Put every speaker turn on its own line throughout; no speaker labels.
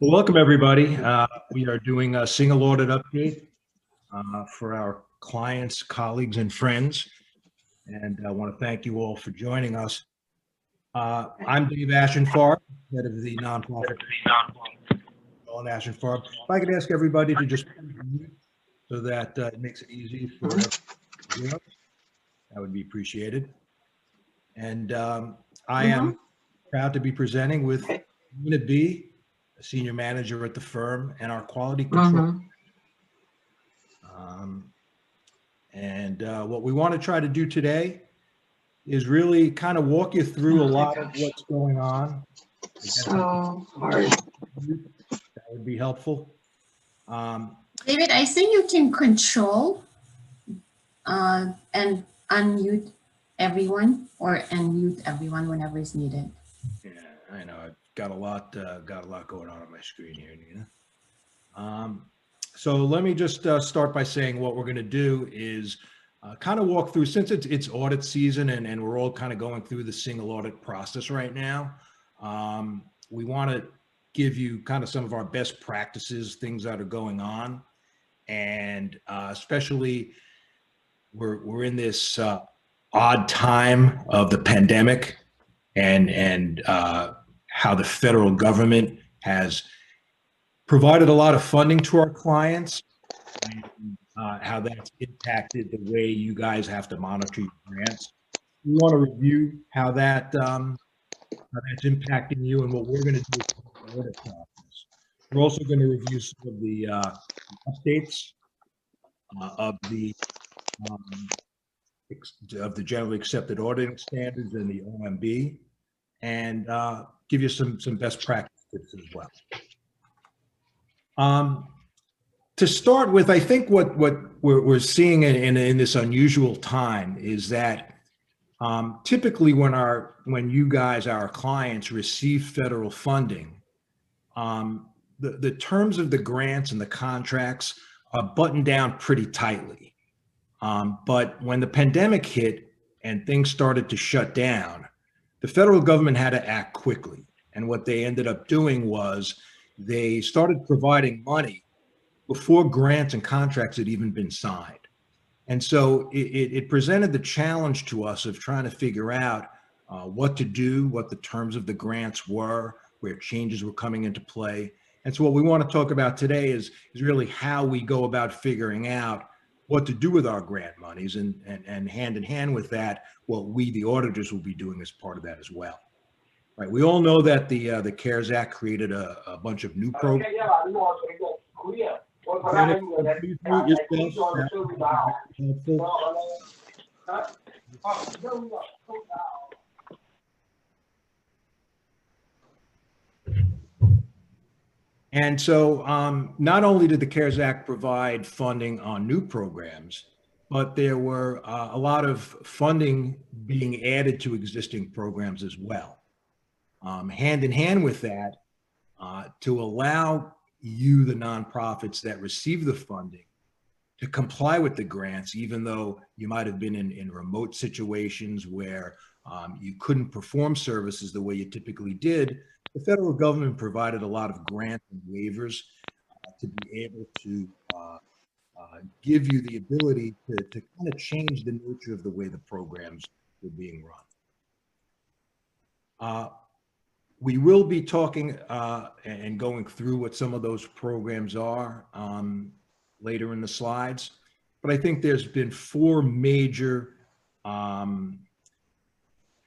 Well, welcome everybody. We are doing a single audit update for our clients, colleagues, and friends. And I want to thank you all for joining us. I'm Dave Ashenfarb, head of the nonprofit on Ashenfarb. If I could ask everybody to just mute so that it makes it easy for everyone to hear us, that would be appreciated. And I am proud to be presenting with Nina B., a senior manager at the firm, and our quality control. What we want to try to do today is really kind of walk you through a lot of what's going on.
So hard.
That would be helpful.
David, I think you can control and unmute everyone or unmute everyone whenever it's needed.
Yeah, I know. I've got a lot going on my screen here, Nina. So let me just start by saying what we're going to do is kind of walk through, since it's audit season and we're all kind of going through the single audit process right now. We want to give you kind of some of our best practices, things that are going on, and especially we're in this odd time of the pandemic, and how the federal government has provided a lot of funding to our clients, and how that's impacted the way you guys have to monitor your grants. We want to review how that's impacting you and what we're going to do with the audit process. We're also going to review some of the updates of the generally accepted auditing standards and the OMB, and give you some best practices as well. To start with, I think what we're seeing in this unusual time is that typically when you guys, our clients, receive federal funding, the terms of the grants and the contracts are buttoned down pretty tightly. But when the pandemic hit and things started to shut down, the federal government had to act quickly. And what they ended up doing was they started providing money before grants and contracts had even been signed. And so it presented the challenge to us of trying to figure out what to do, what the terms of the grants were, where changes were coming into play. And so what we want to talk about today is really how we go about figuring out what to do with our grant monies, and hand in hand with that, what we, the auditors, will be doing as part of that as well. Right. We all know that the CARES Act created a bunch of new programs. And so not only did the CARES Act provide funding on new programs, but there were a lot of funding being added to existing programs as well. Hand in hand with that, to allow you, the nonprofits that receive the funding, to comply with the grants, even though you might have been in remote situations where you couldn't perform services the way you typically did. The federal government provided a lot of grants and waivers to be able to give you the ability to kind of change the nature of the way the programs were being run. We will be talking and going through what some of those programs are later in the slides, but I think there's been four major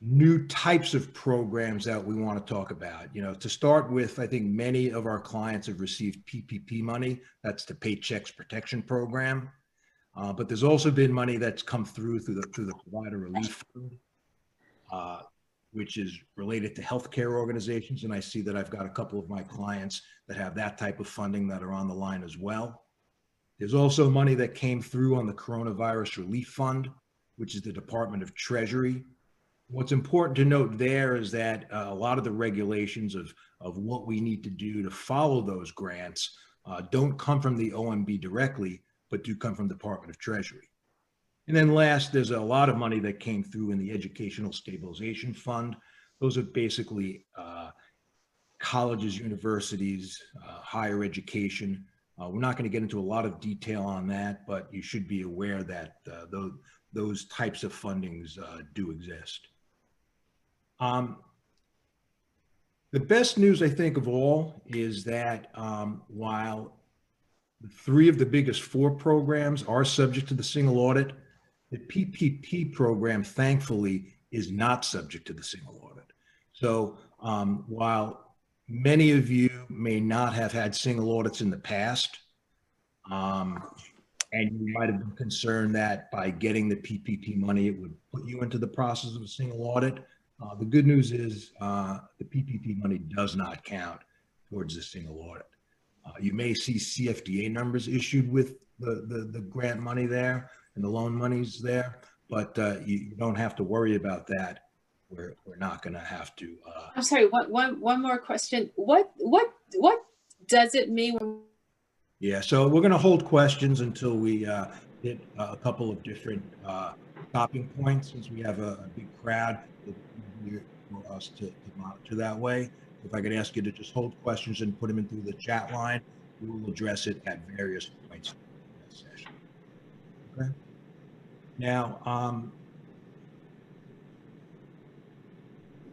new types of programs that we want to talk about. You know, to start with, I think many of our clients have received PPP money. That's the Paychecks Protection Program. But there's also been money that's come through the Provider Relief Fund, which is related to healthcare organizations. And I see that I've got a couple of my clients that have that type of funding that are on the line as well. There's also money that came through on the Coronavirus Relief Fund, which is the Department of Treasury. What's important to note there is that a lot of the regulations of what we need to do to follow those grants don't come from the OMB directly, but do come from the Department of Treasury. And then last, there's a lot of money that came through in the Educational Stabilization Fund. Those are basically colleges, universities, higher education. We're not going to get into a lot of detail on that, but you should be aware that those types of fundings do exist. The best news, I think, of all is that while three of the biggest four programs are subject to the single audit, the PPP program, thankfully, is not subject to the single audit. So while many of you may not have had single audits in the past, and you might have been concerned that by getting the PPP money, it would put you into the process of a single audit, the good news is the PPP money does not count towards the single audit. You may see CFDA numbers issued with the grant money there and the loan monies there, but you don't have to worry about that. We're not going to have to.
I'm sorry. One more question. What does it mean when?
Yeah, so we're going to hold questions until we hit a couple of different stopping points, since we have a big crowd. It's easier for us to monitor that way. If I could ask you to just hold questions and put them into the chat line, we will address it at various points in that session. Okay. Now,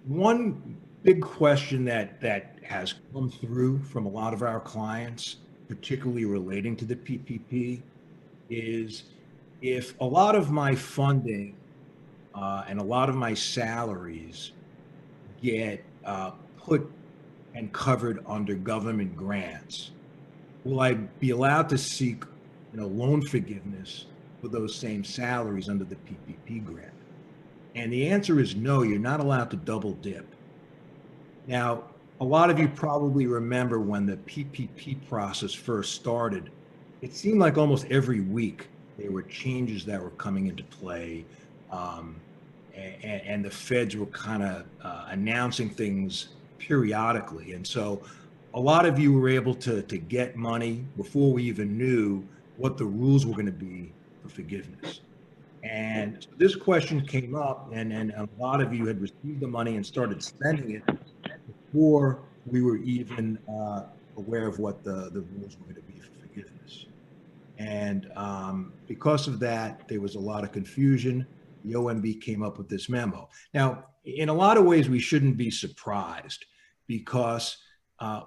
one big question that has come through from a lot of our clients, particularly relating to the PPP, is if a lot of my funding and a lot of my salaries get put and covered under government grants, will I be allowed to seek, loan forgiveness for those same salaries under the PPP grant? And the answer is no, you're not allowed to double dip. Now, a lot of you probably remember when the PPP process first started, it seemed like almost every week there were changes that were coming into play, and the feds were kind of announcing things periodically. And so a lot of you were able to get money before we even knew what the rules were going to be for forgiveness. And so this question came up, and a lot of you had received the money and started spending it before we were even aware of what the rules were going to be for forgiveness. And because of that, there was a lot of confusion. The OMB came up with this memo. Now, in a lot of ways, we shouldn't be surprised, because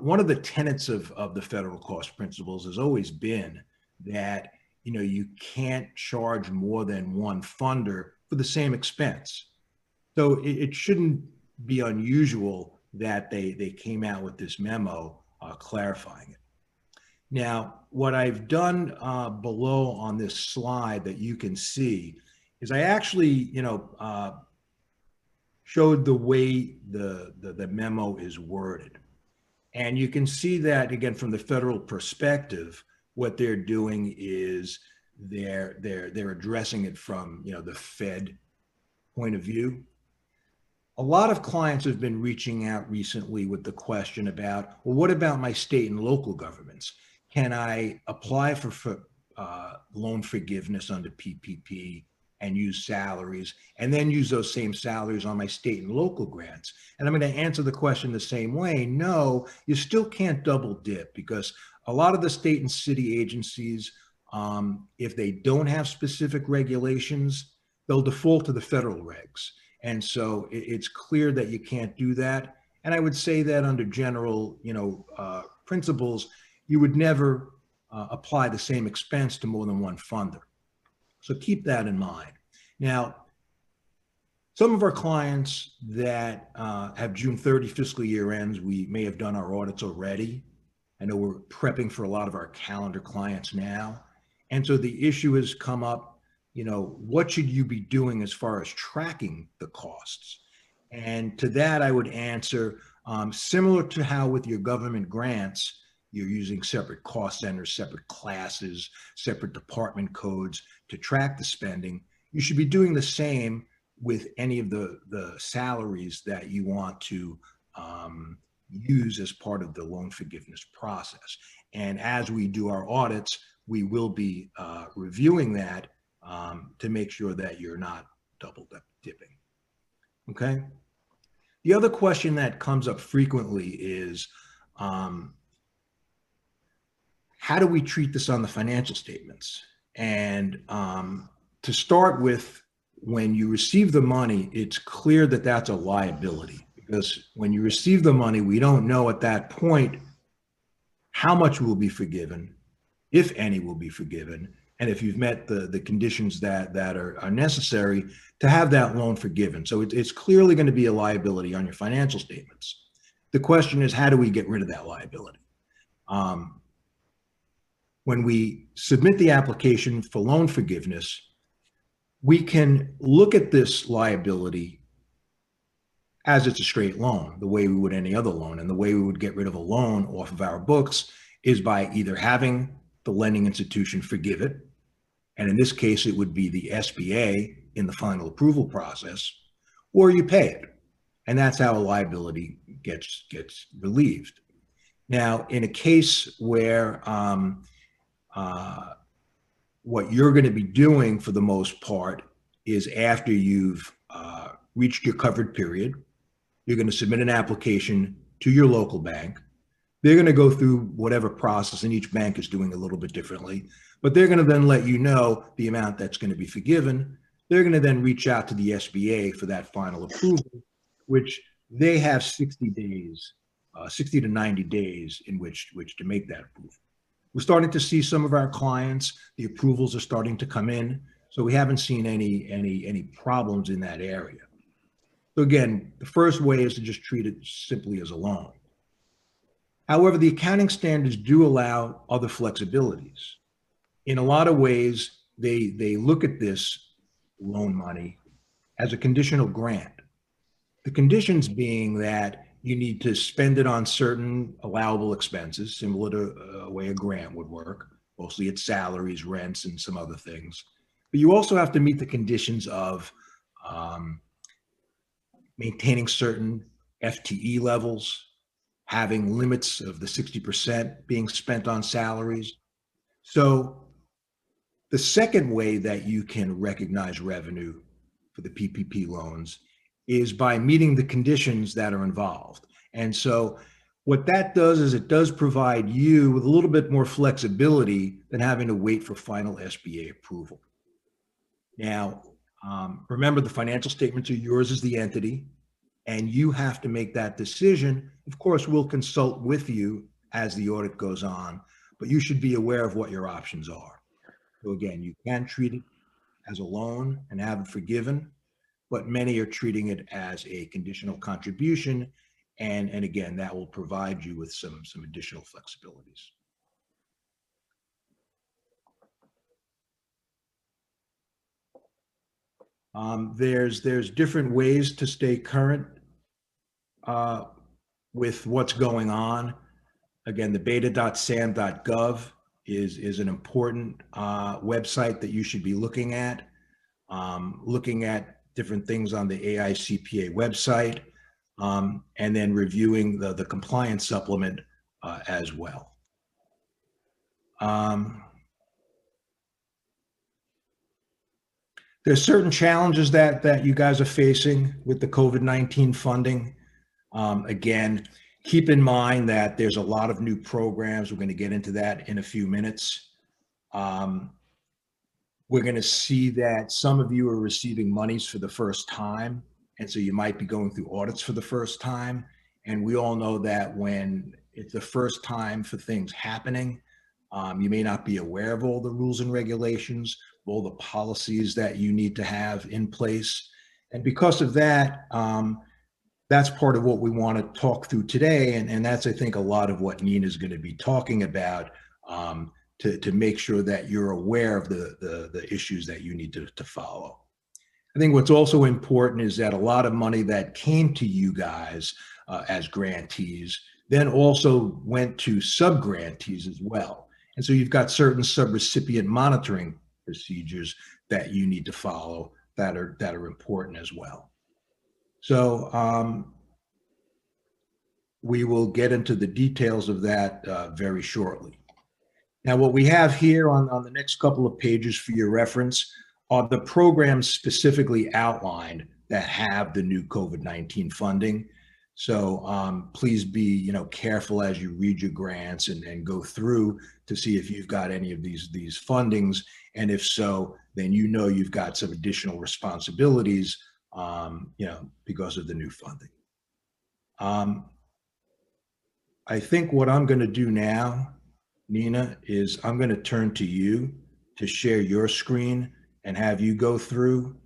one of the tenets of the federal cost principles has always been that you can't charge more than one funder for the same expense. So it shouldn't be unusual that they came out with this memo clarifying it. Now, what I've done below on this slide that you can see is I actually, showed the way the memo is worded. And you can see that, again, from the federal perspective, what they're doing is they're addressing it from, the Fed point of view. A lot of clients have been reaching out recently with the question about, well, what about my state and local governments? Can I apply for loan forgiveness under PPP and use salaries, and then use those same salaries on my state and local grants? And I'm going to answer the question the same way. No, you still can't double dip, because a lot of the state and city agencies, if they don't have specific regulations, they'll default to the federal regs. And so it's clear that you can't do that. And I would say that under general, principles, you would never apply the same expense to more than one funder. So keep that in mind. Now, some of our clients that have June 30 fiscal year ends, we may have done our audits already. I know we're prepping for a lot of our calendar clients now. And so the issue has come up, what should you be doing as far as tracking the costs? And to that, I would answer, similar to how with your government grants, you're using separate cost centers, separate classes, separate department codes to track the spending. You should be doing the same with any of the salaries that you want to use as part of the loan forgiveness process. And as we do our audits, we will be reviewing that to make sure that you're not double dipping. Okay. The other question that comes up frequently is, how do we treat this on the financial statements? And to start with, when you receive the money, it's clear that that's a liability, because when you receive the money, we don't know at that point how much will be forgiven, if any will be forgiven, and if you've met the conditions that are necessary to have that loan forgiven. So it's clearly going to be a liability on your financial statements. The question is, how do we get rid of that liability? When we submit the application for loan forgiveness, we can look at this liability as it's a straight loan, the way we would any other loan. And the way we would get rid of a loan off of our books is by either having the lending institution forgive it, and in this case, it would be the SBA in the final approval process, or you pay it. And that's how a liability gets relieved. Now, in a case where what you're going to be doing for the most part is, after you've reached your covered period, you're going to submit an application to your local bank. They're going to go through whatever process, and each bank is doing a little bit differently, but they're going to then let you know the amount that's going to be forgiven. They're going to then reach out to the SBA for that final approval, which they have 60 days, 60 to 90 days in which to make that approval. We're starting to see some of our clients, the approvals are starting to come in, so we haven't seen any problems in that area. So again, the first way is to just treat it simply as a loan. However, the accounting standards do allow other flexibilities. In a lot of ways, they look at this loan money as a conditional grant. The conditions being that you need to spend it on certain allowable expenses, similar to a way a grant would work. Mostly it's salaries, rents, and some other things. But you also have to meet the conditions of maintaining certain FTE levels, having limits of the 60% being spent on salaries. So the second way that you can recognize revenue for the PPP loans is by meeting the conditions that are involved. And so what that does is it does provide you with a little bit more flexibility than having to wait for final SBA approval. Now, remember, the financial statements are yours as the entity, and you have to make that decision. Of course, we'll consult with you as the audit goes on, but you should be aware of what your options are. So again, you can treat it as a loan and have it forgiven, but many are treating it as a conditional contribution. And again, that will provide you with some additional flexibilities. There's different ways to stay current with what's going on. Again, the beta.sam.gov is an important website that you should be looking at different things on the AICPA website, and then reviewing the compliance supplement as well. There's certain challenges that you guys are facing with the COVID-19 funding. Again, keep in mind that there's a lot of new programs. We're going to get into that in a few minutes. We're going to see that some of you are receiving monies for the first time, and so you might be going through audits for the first time. And we all know that when it's the first time for things happening, you may not be aware of all the rules and regulations, all the policies that you need to have in place. And because of that, that's part of what we want to talk through today. And that's, I think, a lot of what Nina is going to be talking about, to make sure that you're aware of the issues that you need to follow. I think what's also important is that a lot of money that came to you guys as grantees then also went to sub-grantees as well. And so you've got certain sub-recipient monitoring procedures that you need to follow that are important as well. So we will get into the details of that very shortly. Now, what we have here on the next couple of pages for your reference are the programs specifically outlined that have the new COVID-19 funding. So please be, careful as you read your grants and go through to see if you've got any of these fundings. And if so, then you've got some additional responsibilities, because of the new funding. I think what I'm going to do now, Nina, is I'm going to turn to you to share your screen and have you go through,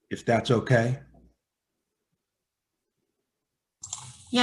if that's okay.